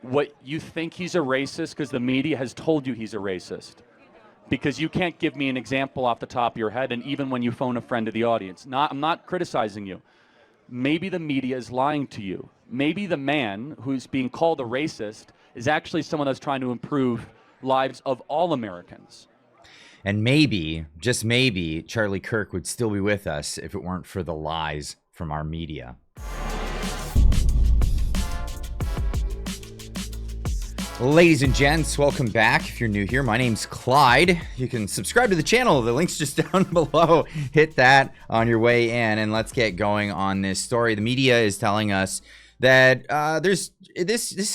what you think he's a racist because the media has told you he's a racist. Because you can't give me an example off the top of your head, and even when you phone a friend to the audience. I'm not criticizing you. Maybe the media is lying to you. Maybe the man who's being called a racist is actually someone that's trying to improve lives of all Americans. And maybe, just maybe, Charlie Kirk would still be with us if it weren't for the lies from our media. Ladies and gents, welcome back. If you're new here, my name's Clyde. You can subscribe to the channel. The link's just down below. Hit that on your way in, and let's get going on this story. The media is telling us that this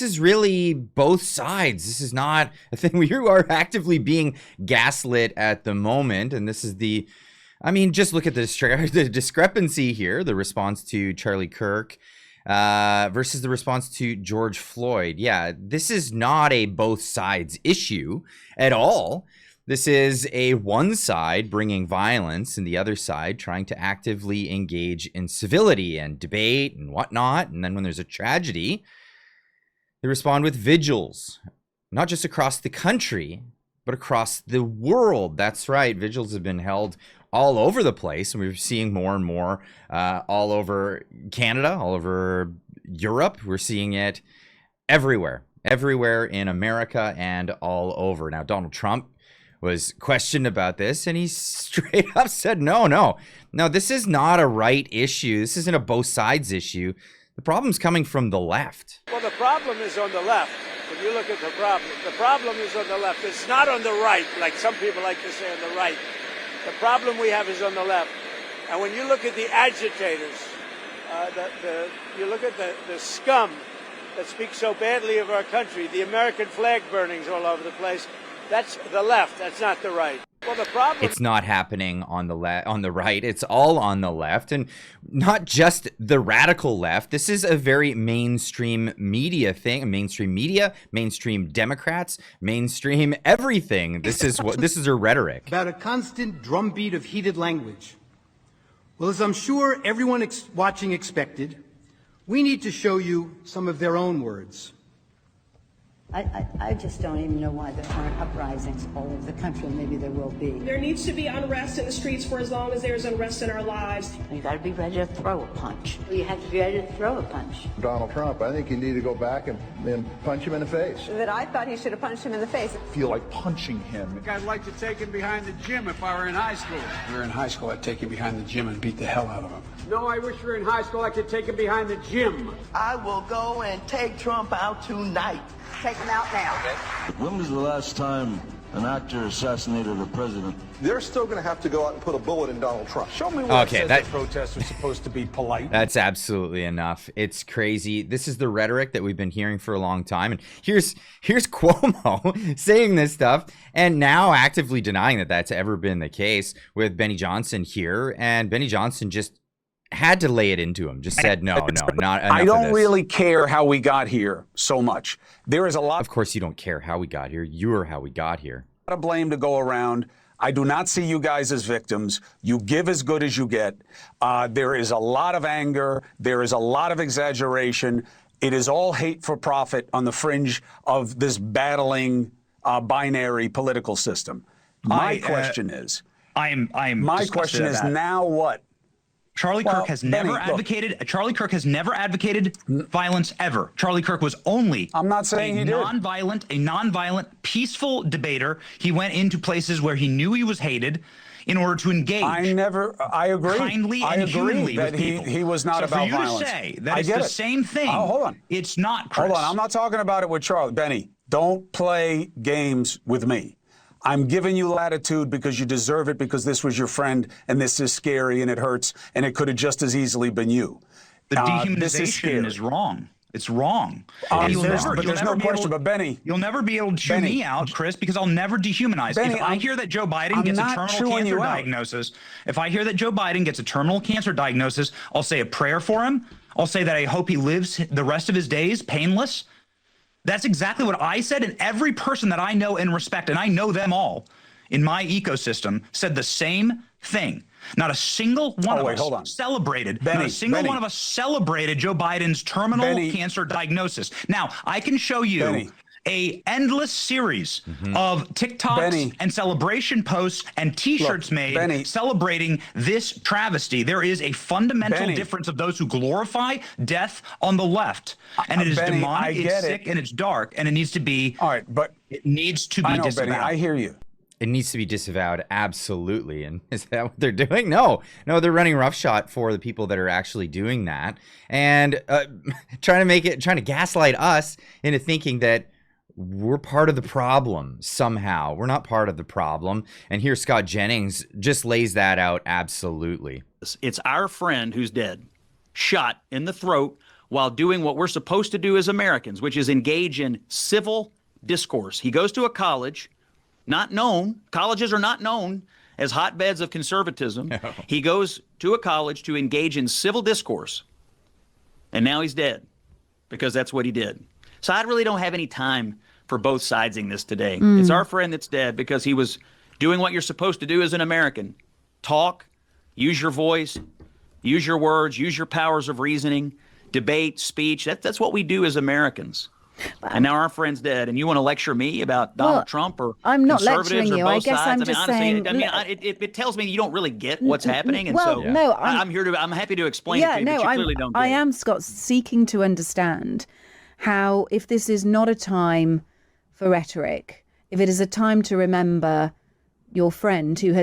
is really both sides. This is not a thing. We are actively being gaslit at the moment, and this is just look at the discrepancy here. The response to Charlie Kirk versus the response to George Floyd. Yeah, this is not a both sides issue at all. This is a one side bringing violence and the other side trying to actively engage in civility and debate and whatnot. And then when there's a tragedy, they respond with vigils, not just across the country, but across the world. That's right. Vigils have been held all over the place, and we're seeing more and more all over Canada, all over Europe. We're seeing it everywhere in America and all over. Now, Donald Trump was questioned about this, and he straight up said, no, this is not a right issue. This isn't a both sides issue. The problem's coming from the left. Well, the problem is on the left. If you look at the problem is on the left. It's not on the right, like some people like to say on the right. The problem we have is on the left. And when you look at the agitators, you look at the scum that speaks so badly of our country, the American flag burnings all over the place, that's the left, that's not the right. Well, the problem... It's not happening on the right. It's all on the left, and not just the radical left. This is a very mainstream media thing. Mainstream media, mainstream Democrats, mainstream everything. This is a rhetoric about a constant drumbeat of heated language. Well, as I'm sure everyone watching expected, we need to show you some of their own words. I just don't even know why there aren't uprisings all over the country. Maybe there will be. There needs to be unrest in the streets for as long as there's unrest in our lives. You got to be ready to throw a punch. You have to be ready to throw a punch. Donald Trump, I think you need to go back and punch him in the face. That I thought he should have punched him in the face. I feel like punching him. I'd like to take him behind the gym if I were in high school. If we were in high school, I'd take him behind the gym and beat the hell out of him. No, I wish we were in high school, I could take him behind the gym. I will go and take Trump out tonight. Take him out now. When was the last time an actor assassinated a president? They're still going to have to go out and put a bullet in Donald Trump. Show me where it says that protests are supposed to be polite. That's absolutely enough. It's crazy. This is the rhetoric that we've been hearing for a long time. And here's Cuomo saying this stuff and now actively denying that that's ever been the case with Benny Johnson here. And Benny Johnson just had to lay it into him. Just said, no, not enough. I don't really care how we got here so much. There is a lot. Of course, you don't care how we got here. You're how we got here. A lot of blame to go around. I do not see you guys as victims. You give as good as you get. There is a lot of anger. There is a lot of exaggeration. It is all hate for profit on the fringe of this battling binary political system. My question is now what? Charlie Kirk has never advocated violence ever. Charlie Kirk was only I'm not saying he did. A nonviolent, peaceful debater. He went into places where he knew he was hated in order to engage. I agree. Kindly and humanly that with people. he was not about violence. For you to say that it's the same thing, hold on. It's not, Chris. Hold on, I'm not talking about it with Charlie. Benny, don't play games with me. I'm giving you latitude because you deserve it, because this was your friend, and this is scary, and it hurts, and it could have just as easily been you. The dehumanization is wrong. It's wrong. There's no question. But Benny, you'll never be able to chew me out, Chris, because I'll never dehumanize. Benny, if I hear that Joe Biden gets a terminal cancer diagnosis, I'll say a prayer for him. I'll say that I hope he lives the rest of his days painless. That's exactly what I said, and every person that I know and respect, and I know them all in my ecosystem, said the same thing. Not a single one of hold on. us celebrated. Benny, not a single Benny. one of us celebrated Joe Biden's terminal Benny. cancer diagnosis. Now, I can show you Benny. a endless series of TikToks Benny. and celebration posts and T-shirts made Benny. celebrating this travesty. There is a fundamental Benny. difference of those who glorify death on the left, and it is Benny, demonic, I it's get sick, it. and it's dark, and it needs to be. All right, but It needs to be I know, disavowed. Benny, I hear you. It needs to be disavowed, absolutely. And is that what they're doing? No, they're running roughshod for the people that are actually doing that, and trying to gaslight us into thinking that we're part of the problem somehow. We're not part of the problem. And here Scott Jennings just lays that out absolutely. It's our friend who's dead, shot in the throat while doing what we're supposed to do as Americans, which is engage in civil discourse. He goes to a college, not known. Colleges are not known as hotbeds of conservatism. No. He goes to a college to engage in civil discourse, and now he's dead because that's what he did. So I really don't have any time for both sidesing this today. It's our friend that's dead because he was doing what you're supposed to do as an American. Talk, use your voice, use your words, use your powers of reasoning, debate, speech. That's what we do as Americans. And now our friend's dead, and you want to lecture me about Donald Trump or I'm not conservatives lecturing or you. both I guess sides? I'm just honestly, saying. It tells me you don't really get what's happening, and well, so no, I'm happy to explain it to you, but you clearly don't get I it. am, Scott, seeking to understand how, if this is not a time for rhetoric, if it is a time to remember your friend who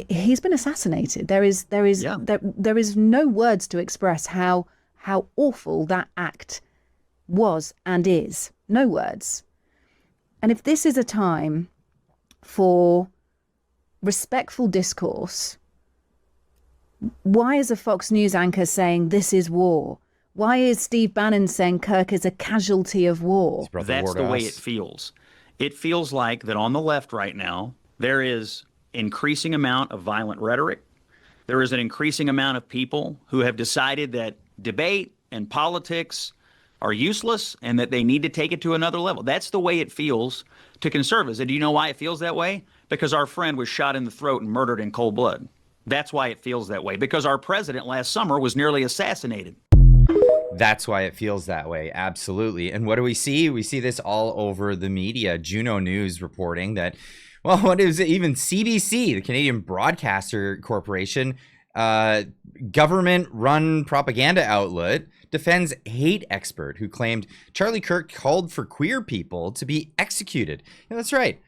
he's been assassinated. There is no words to express how awful that act was and is. No words. And if this is a time for respectful discourse, why is a Fox News anchor saying this is war? Why is Steve Bannon saying Kirk is a casualty of war? That's the way it feels. It feels like that on the left right now, there is increasing amount of violent rhetoric. There is an increasing amount of people who have decided that debate and politics are useless and that they need to take it to another level. That's the way it feels to conservatives. And do you know why it feels that way? Because our friend was shot in the throat and murdered in cold blood. That's why it feels that way. Because our president last summer was nearly assassinated. That's why it feels that way. Absolutely. And what do we see? We see this all over the media. Juno News reporting that, well, what is it? Even CBC, the Canadian Broadcaster Corporation, government-run propaganda outlet, defends hate expert who claimed Charlie Kirk called for queer people to be executed. Yeah, that's right.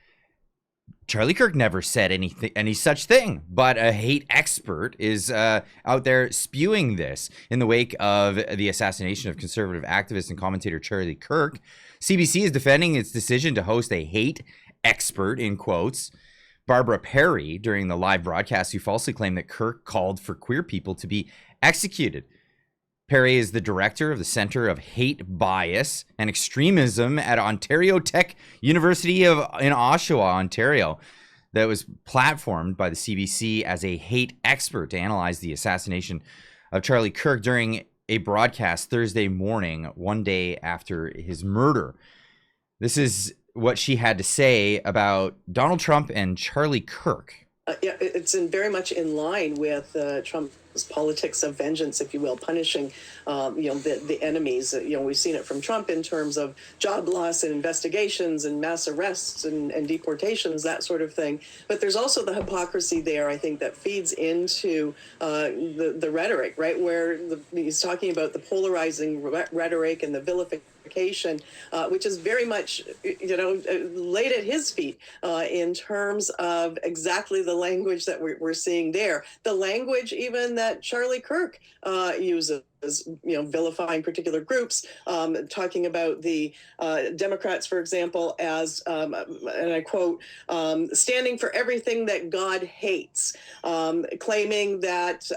Charlie Kirk never said any such thing, but a hate expert is out there spewing this in the wake of the assassination of conservative activist and commentator Charlie Kirk. CBC is defending its decision to host a hate expert, in quotes, Barbara Perry, during the live broadcast, who falsely claimed that Kirk called for queer people to be executed. Perry is the director of the Center of Hate Bias and Extremism at Ontario Tech University in Oshawa, Ontario, that was platformed by the CBC as a hate expert to analyze the assassination of Charlie Kirk during a broadcast Thursday morning, one day after his murder. This is what she had to say about Donald Trump and Charlie Kirk. Yeah, it's very much in line with Trump's politics of vengeance, if you will, punishing, the enemies. We've seen it from Trump in terms of job loss and investigations and mass arrests and deportations, that sort of thing. But there's also the hypocrisy there, I think, that feeds into the rhetoric, right, where he's talking about the polarizing rhetoric and the vilification, which is very much, laid at his feet in terms of exactly the language that we're seeing there. The language even that Charlie Kirk uses, vilifying particular groups, talking about the Democrats, for example, as, and I quote, standing for everything that God hates, claiming that,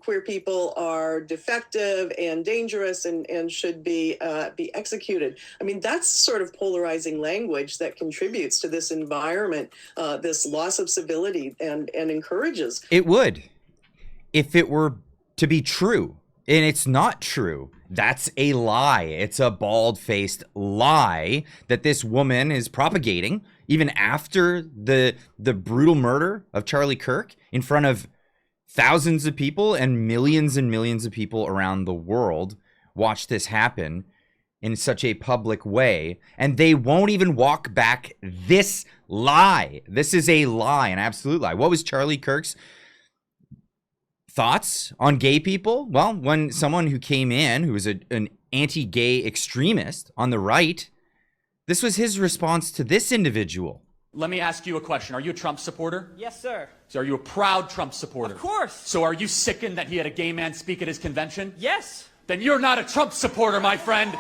queer people are defective and dangerous and should be executed. I mean, that's sort of polarizing language that contributes to this environment, this loss of civility and encourages. It would, if it were to be true. And it's not true. That's a lie. It's a bald-faced lie that this woman is propagating even after the brutal murder of Charlie Kirk in front of thousands of people and millions of people around the world watch this happen in such a public way, and they won't even walk back this lie. This is a lie, an absolute lie. What was Charlie Kirk's thoughts on gay people? Well, when someone who came in, who was an anti-gay extremist on the right, this was his response to this individual. Let me ask you a question. Are you a Trump supporter? Yes, sir. So are you a proud Trump supporter? Of course. So are you sickened that he had a gay man speak at his convention? Yes. Then you're not a Trump supporter, my friend.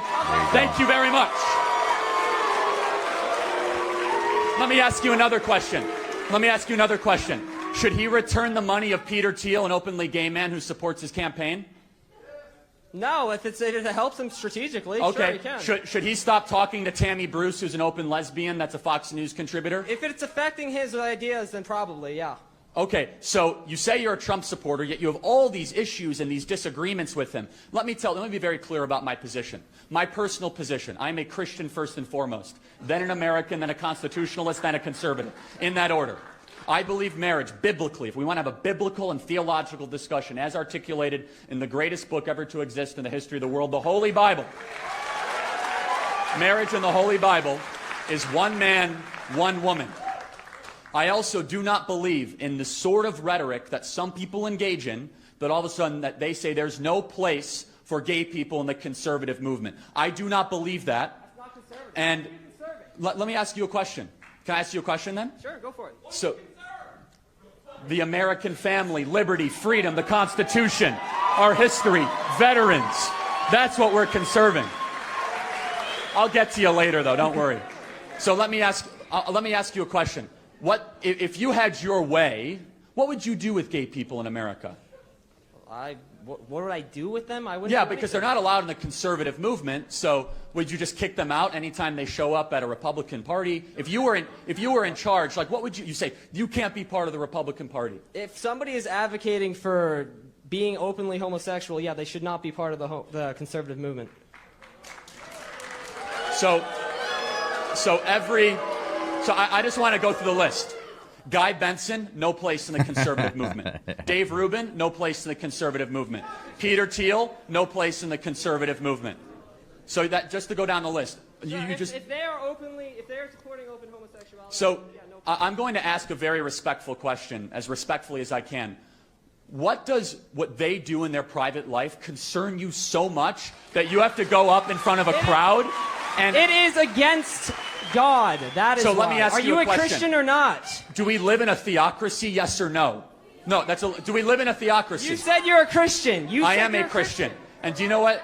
Thank you very much. Let me ask you another question. Should he return the money of Peter Thiel, an openly gay man who supports his campaign? No, if it helps him strategically, okay. Sure he can. Should he stop talking to Tammy Bruce, who's an open lesbian that's a Fox News contributor? If it's affecting his ideas, then probably, yeah. Okay, so you say you're a Trump supporter, yet you have all these issues and these disagreements with him. Let me be very clear about my position. My personal position: I'm a Christian first and foremost, then an American, then a constitutionalist, then a conservative, in that order. I believe marriage, biblically, if we want to have a biblical and theological discussion, as articulated in the greatest book ever to exist in the history of the world, the Holy Bible. Marriage in the Holy Bible is one man, one woman. I also do not believe in the sort of rhetoric that some people engage in, that all of a sudden that they say there's no place for gay people in the conservative movement. I do not believe that. That's not conservative. And let me ask you a question. Can I ask you a question then? Sure, go for it. So, the American family, liberty, freedom, the Constitution, our history, veterans, that's what we're conserving. I'll get to you later, though, don't worry. So let me ask you a question. If you had your way, what would you do with gay people in America? What would I do with them? Yeah, because they're not allowed in the conservative movement. So would you just kick them out anytime they show up at a Republican Party? If you were in charge, like what would you say? You can't be part of the Republican Party. If somebody is advocating for being openly homosexual, yeah, they should not be part of the conservative movement. So I just want to go through the list. Guy Benson, no place in the conservative movement. Dave Rubin, no place in the conservative movement. Peter Thiel, no place in the conservative movement. So that just to go down the list. If they are supporting open homosexuality. So I'm going to ask a very respectful question, as respectfully as I can. What does what they do in their private life concern you so much that you have to go up in front of a crowd? And it is against God. That is so. why. Let me ask Are you a question. Christian or not? Do we live in a theocracy? Yes or no? No. Do we live in a theocracy? You said you're a Christian. I am a Christian. And do you know what?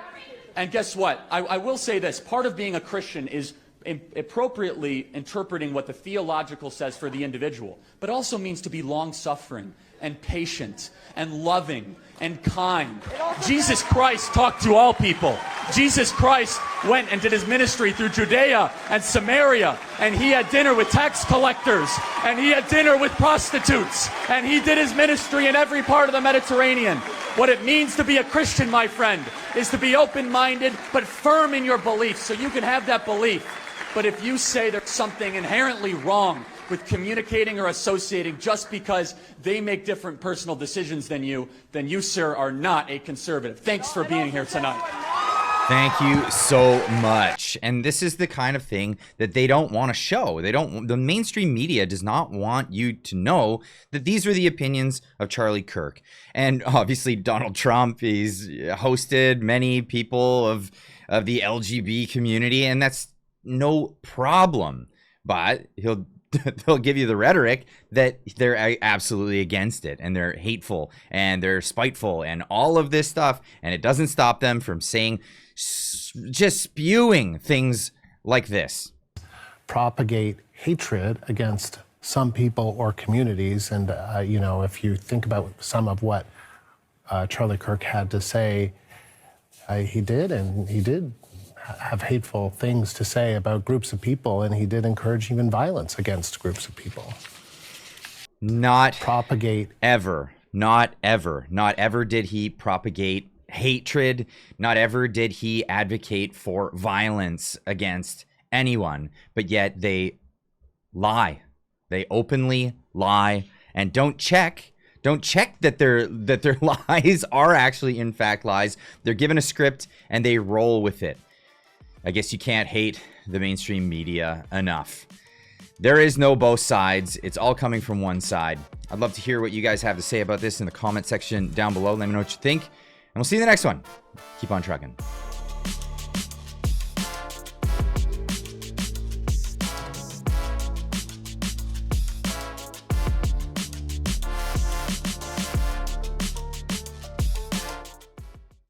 And guess what? I will say this. Part of being a Christian is appropriately interpreting what the theological says for the individual, but also means to be long-suffering and patient and loving and kind. Jesus Christ talked to all people. Jesus Christ went and did his ministry through Judea and Samaria, and he had dinner with tax collectors, and he had dinner with prostitutes, and he did his ministry in every part of the Mediterranean. What it means to be a Christian, my friend, is to be open-minded but firm in your beliefs, so you can have that belief. But if you say there's something inherently wrong with communicating or associating just because they make different personal decisions than you, sir, are not a conservative. Thanks for being here tonight. Thank you so much. And this is the kind of thing that they don't want to show. The mainstream media does not want you to know that these are the opinions of Charlie Kirk. And obviously Donald Trump, he's hosted many people of the LGBT community, and that's no problem. But they'll give you the rhetoric that they're absolutely against it, and they're hateful, and they're spiteful, and all of this stuff, and it doesn't stop them from saying, just spewing things like this. Propagate hatred against some people or communities, and if you think about some of what Charlie Kirk had to say, he did have hateful things to say about groups of people, and he did encourage even violence against groups of people. Not ever did he propagate hatred. Not ever did he advocate for violence against anyone, but yet they lie. They openly lie and don't check that their lies are actually in fact lies. They're given a script and they roll with it. I guess you can't hate the mainstream media enough. There is no both sides. It's all coming from one side. I'd love to hear what you guys have to say about this in the comment section down below. Let me know what you think. And we'll see you in the next one. Keep on trucking.